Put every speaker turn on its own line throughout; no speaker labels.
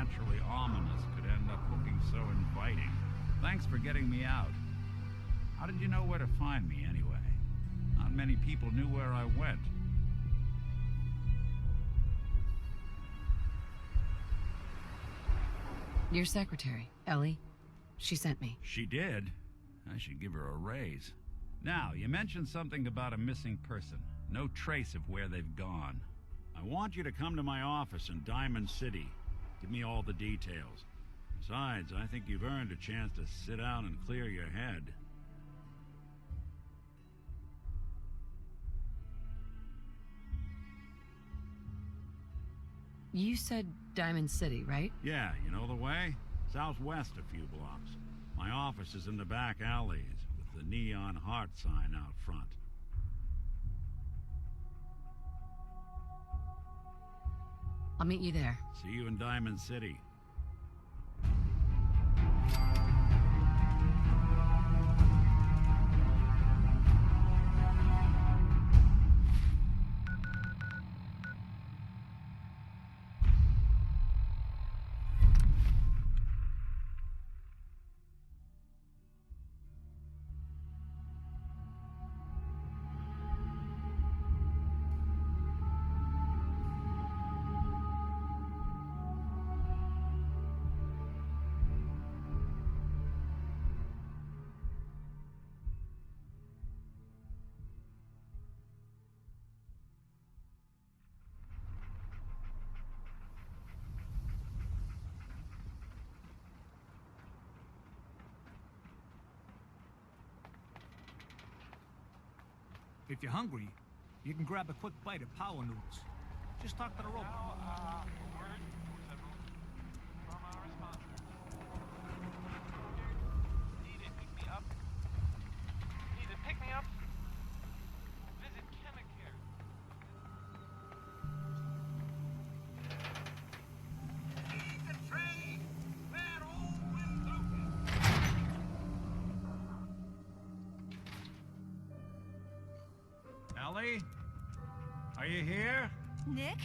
naturally ominous could end up looking so inviting. Thanks for getting me out. How did you know where to find me, anyway? Not many people knew where I went.
Your secretary, Ellie. She sent me.
She did? I should give her a raise. Now, you mentioned something about a missing person. No trace of where they've gone. I want you to come to my office in Diamond City. Give me all the details. Besides, I think you've earned a chance to sit down and clear your head.
You said Diamond City, right?
Yeah, you know the way? Southwest a few blocks. My office is in the back alleys, with the neon heart sign out front.
I'll meet you there.
See you in Diamond City.
If you're hungry, you can grab a quick bite of power noodles. Just talk to the robot.
Need it, pick me up. Need it, pick me up. Visit Chemicare.
Leave the train! That old window!
Ellie? Are you here?
Nick?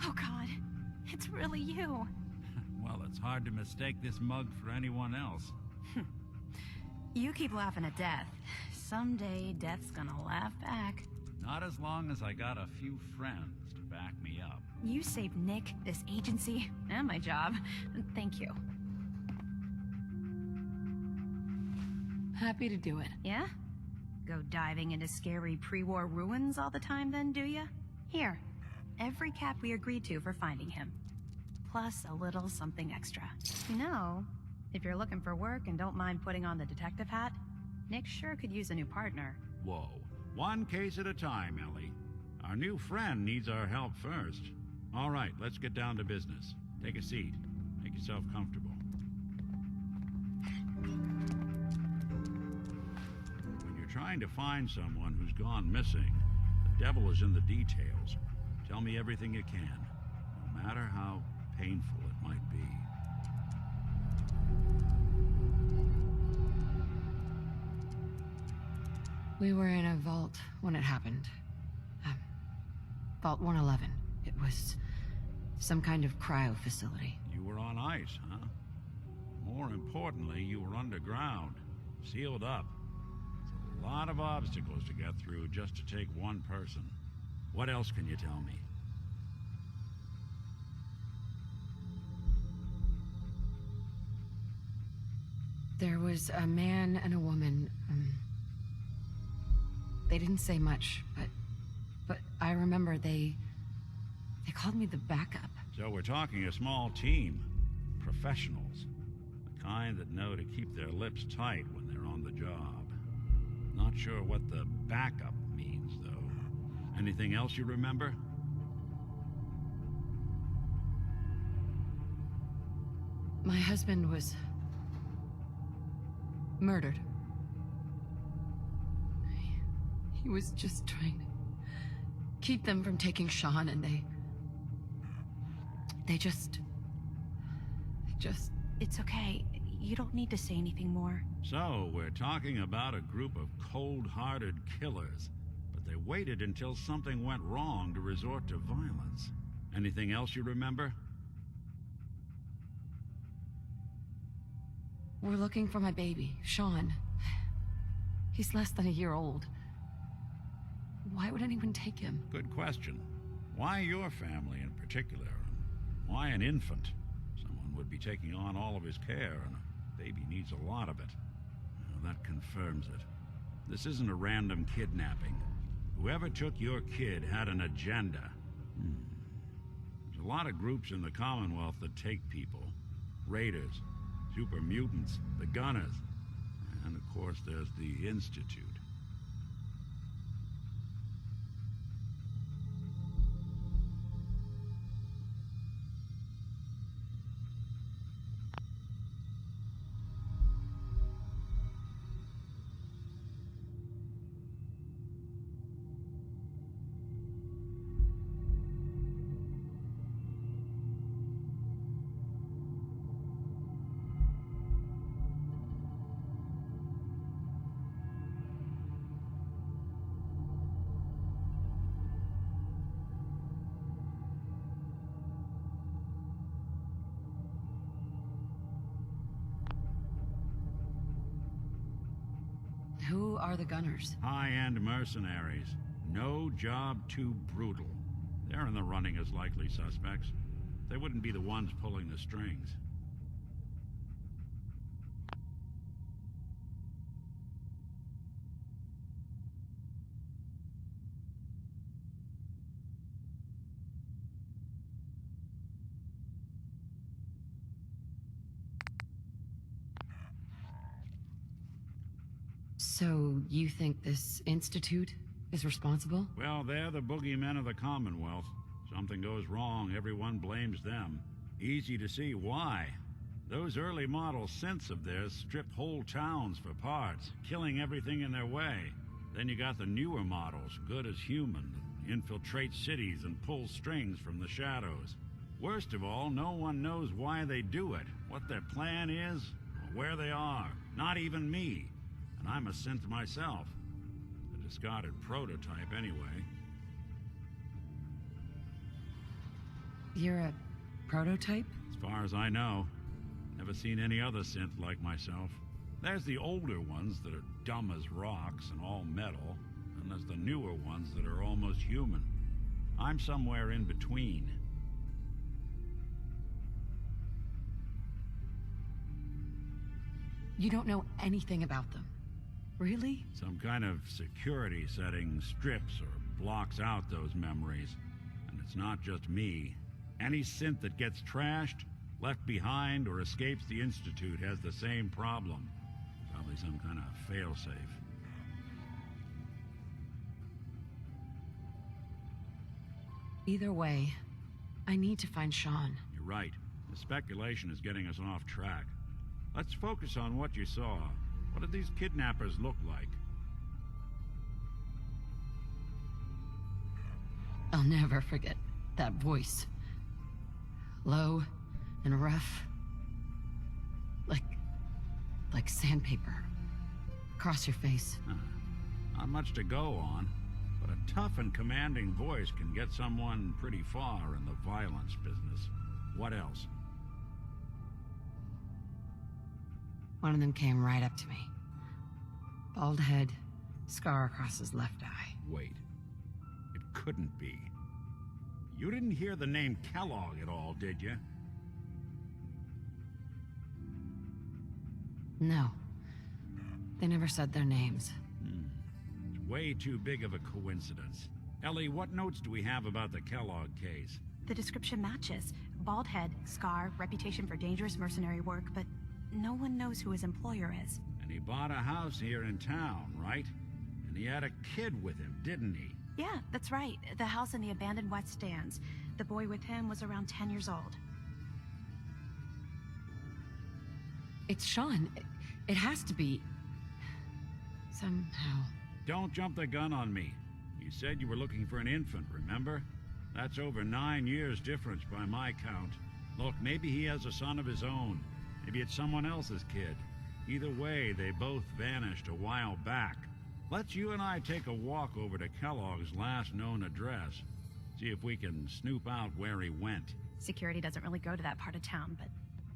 Oh God, it's really you.
Well, it's hard to mistake this mug for anyone else.
You keep laughing at death. Someday, death's gonna laugh back.
Not as long as I got a few friends to back me up.
You saved Nick, this agency, and my job. Thank you.
Happy to do it.
Yeah? Go diving into scary pre-war ruins all the time then, do ya? Here, every cap we agreed to for finding him. Plus a little something extra. You know, if you're looking for work and don't mind putting on the detective hat, Nick sure could use a new partner.
Whoa. One case at a time, Ellie. Our new friend needs our help first. All right, let's get down to business. Take a seat. Make yourself comfortable. When you're trying to find someone who's gone missing, the devil is in the details. Tell me everything you can, no matter how painful it might be.
We were in a vault when it happened. Vault 111. It was some kind of cryo facility.
You were on ice, huh? More importantly, you were underground, sealed up. It's a lot of obstacles to get through just to take one person. What else can you tell me?
There was a man and a woman. They didn't say much, but I remember they called me the backup.
So we're talking a small team. Professionals. The kind that know to keep their lips tight when they're on the job. Not sure what the backup means, though. Anything else you remember?
My husband was murdered. He was just trying to keep them from taking Sean, and they just...
It's okay. You don't need to say anything more.
So, we're talking about a group of cold-hearted killers, but they waited until something went wrong to resort to violence. Anything else you remember?
We're looking for my baby, Sean. He's less than a year old. Why would anyone take him?
Good question. Why your family in particular? And why an infant? Someone would be taking on all of his care, and a baby needs a lot of it. Well, that confirms it. This isn't a random kidnapping. Whoever took your kid had an agenda. There's a lot of groups in the Commonwealth that take people. Raiders, super mutants, the Gunners, and of course there's the Institute.
Who are the Gunners?
High-end mercenaries. No job too brutal. They're in the running as likely suspects. They wouldn't be the ones pulling the strings.
So, you think this Institute is responsible?
Well, they're the boogeymen of the Commonwealth. Something goes wrong, everyone blames them. Easy to see why. Those early model synths of theirs strip whole towns for parts, killing everything in their way. Then you got the newer models, good as human, that infiltrate cities and pull strings from the shadows. Worst of all, no one knows why they do it, what their plan is, or where they are. Not even me. And I'm a synth myself. A discarded prototype, anyway.
You're a prototype?
As far as I know. Never seen any other synth like myself. There's the older ones that are dumb as rocks and all metal, and there's the newer ones that are almost human. I'm somewhere in between.
You don't know anything about them. Really?
Some kind of security setting strips or blocks out those memories. And it's not just me. Any synth that gets trashed, left behind, or escapes the Institute has the same problem. Probably some kind of failsafe.
Either way, I need to find Sean.
You're right. The speculation is getting us off track. Let's focus on what you saw. What did these kidnappers look like?
I'll never forget that voice. Low and rough. Like sandpaper. Across your face.
Not much to go on, but a tough and commanding voice can get someone pretty far in the violence business. What else?
One of them came right up to me. Bald head, scar across his left eye.
Wait. It couldn't be. You didn't hear the name Kellogg at all, did you?
No. They never said their names.
It's way too big of a coincidence. Ellie, what notes do we have about the Kellogg case?
The description matches. Bald head, scar, reputation for dangerous mercenary work, but no one knows who his employer is.
And he bought a house here in town, right? And he had a kid with him, didn't he?
Yeah, that's right. The house in the abandoned West Stands. The boy with him was around 10 years old.
It's Sean. It has to be. Somehow.
Don't jump the gun on me. You said you were looking for an infant, remember? That's over 9 years difference by my count. Look, maybe he has a son of his own. Maybe it's someone else's kid. Either way, they both vanished a while back. Let's you and I take a walk over to Kellogg's last known address. See if we can snoop out where he went.
Security doesn't really go to that part of town, but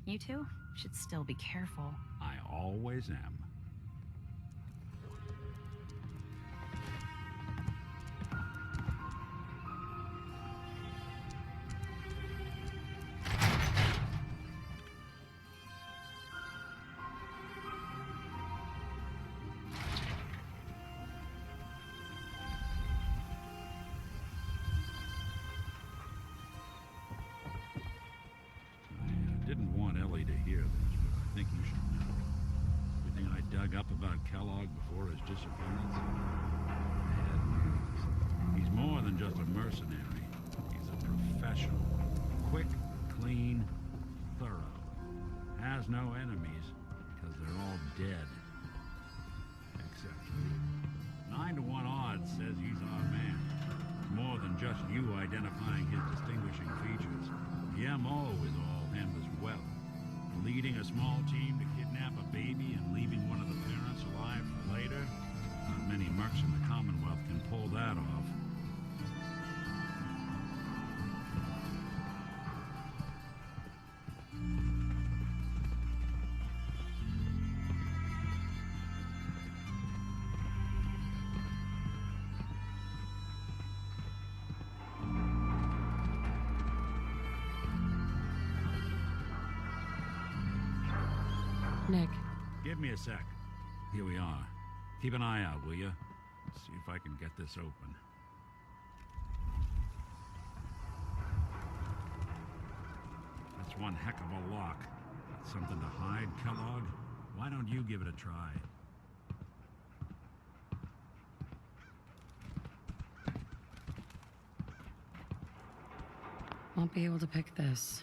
you two should still be careful.
I always am. I didn't want Ellie to hear this, but I think you should know. Everything I dug up about Kellogg before his disappearance? Bad news. He's more than just a mercenary. He's a professional. Quick, clean, thorough. Has no enemies, because they're all dead. Except you. 9 to 1 odds says he's our man. More than just you identifying his distinguishing features. The M.O. is all him as well. Leading a small team to kidnap a baby and leaving one of the parents alive for later? Not many mercs in the Commonwealth can pull that off.
Nick,
Give me a sec. Here we are. Keep an eye out, will you? See if I can get this open. That's one heck of a lock. Got something to hide, Kellogg? Why don't you give it a try?
won't be able to pick this.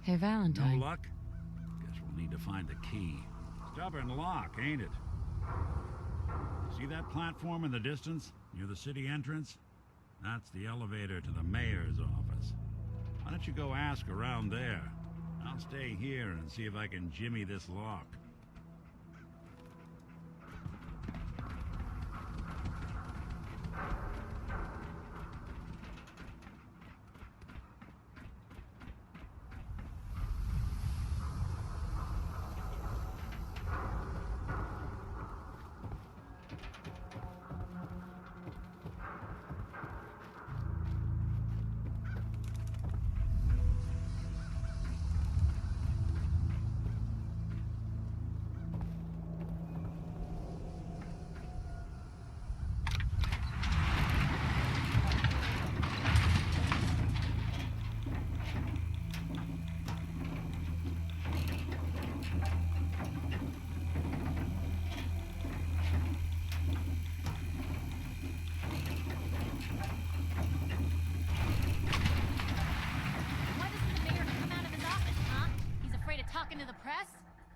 Hey,
No
Valentine.
luck? Guess we'll need to find the key. Stubborn lock, ain't it? See that platform in the distance, near the city entrance? That's the elevator to the mayor's office. Why don't you go ask around there? I'll stay here and see if I can jimmy this lock.
Why doesn't the mayor come out of his office, huh? He's afraid of talking to the press?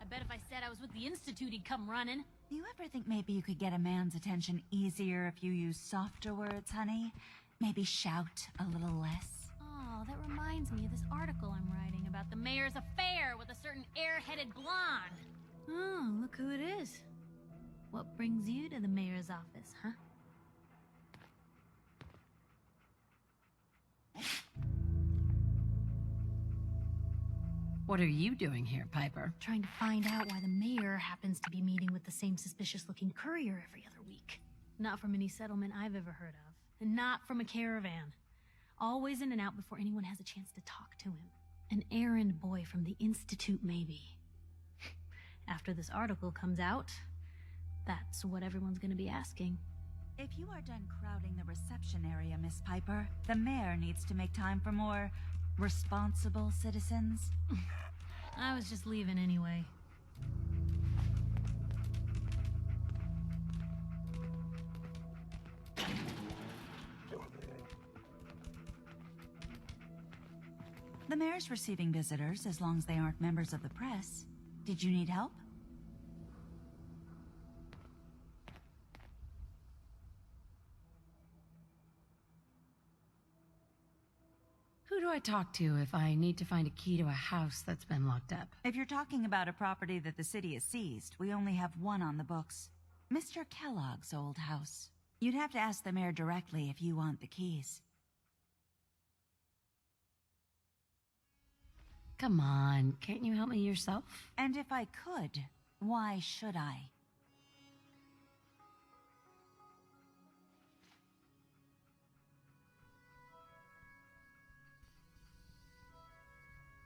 I bet if I said I was with the Institute, he'd come running.
Do you ever think maybe you could get a man's attention easier if you use softer words, honey? Maybe shout a little less?
Oh, that reminds me of this article I'm writing about the mayor's affair with a certain air-headed blonde. Oh, look who it is. What brings you to the mayor's office, huh?
What are you doing here, Piper?
Trying to find out why the mayor happens to be meeting with the same suspicious-looking courier every other week. Not from any settlement I've ever heard of, and not from a caravan. Always in and out before anyone has a chance to talk to him. An errand boy from the Institute, maybe. After this article comes out, that's what everyone's gonna be asking.
If you are done crowding the reception area, Miss Piper, the mayor needs to make time for more responsible citizens.
I was just leaving anyway.
The mayor's receiving visitors as long as they aren't members of the press. Did you need help?
Who
do I talk to if I need to find a key to a house that's been locked up?
If you're talking about a property that the city has seized, we only have one on the books. Mr. Kellogg's old house. You'd have to ask the mayor directly if you want the keys.
Come on, can't you help me yourself?
And if I could, why should I?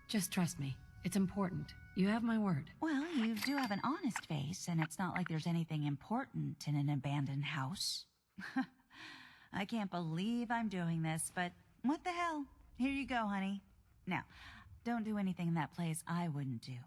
Just trust me. It's important. You have my word.
Well, you do have an honest face, and it's not like there's anything important in an abandoned house. I can't believe I'm doing this, but what the hell? Here you go, honey. Now, don't do anything in that place I wouldn't do.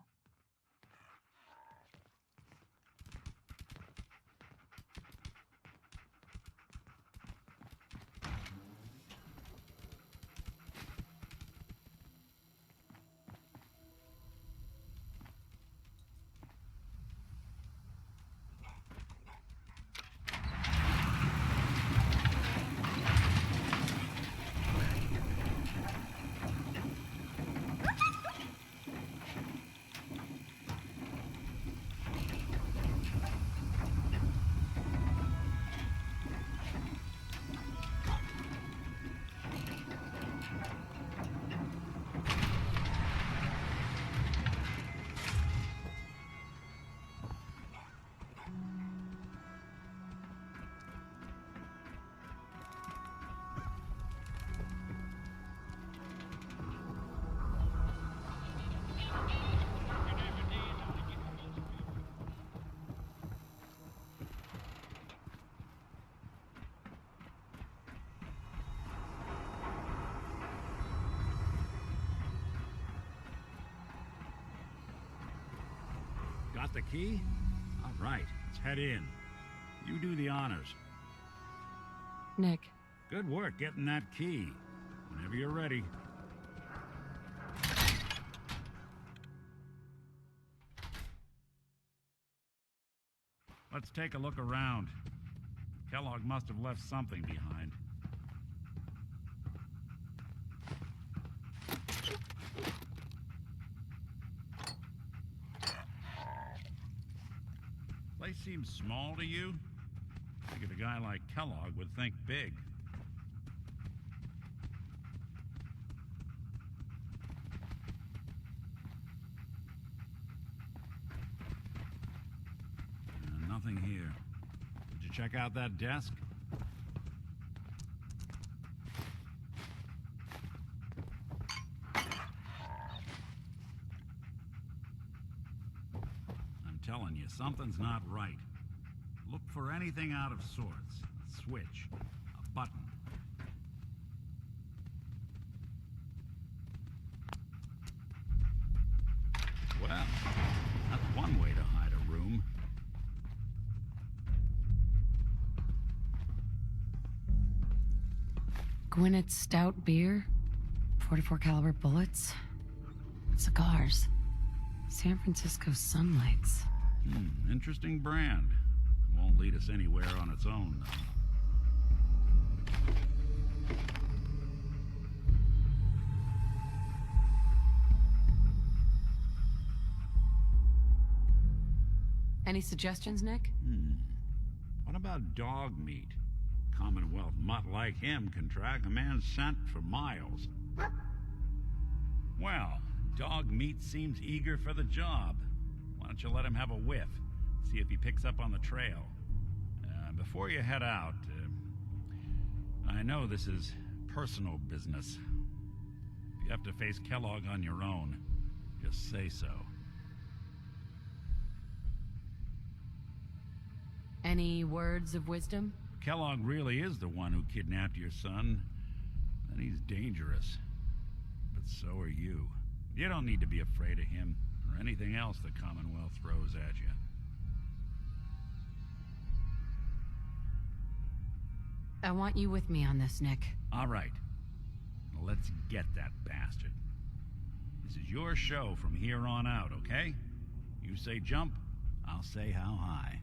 Got the key? All right, let's head in. You do the honors.
Nick,
Good work getting that key. Whenever you're ready. Let's take a look around. Kellogg must have left something behind. Place seems small to you? I figured a guy like Kellogg would think big. Nothing here. Did you check out that desk? I'm telling you, something's not right. Look for anything out of sorts. A switch, a button. Well, that's one way to hide a room.
Gwinnett's stout beer, 44 caliber bullets, cigars, San Francisco sunlights.
Interesting brand. Won't lead us anywhere on its own, though.
Any suggestions, Nick?
What about dog meat? Commonwealth mutt like him can track a man's scent for miles. Well, dog meat seems eager for the job. Why don't you let him have a whiff? See if he picks up on the trail. Before you head out, I know this is personal business. If you have to face Kellogg on your own, just say so.
Any words of wisdom?
Kellogg really is the one who kidnapped your son, then he's dangerous. But so are you. You don't need to be afraid of him or anything else the Commonwealth throws at you.
I want you with me on this, Nick.
All right. Let's get that bastard. This is your show from here on out, okay? You say jump, I'll say how high.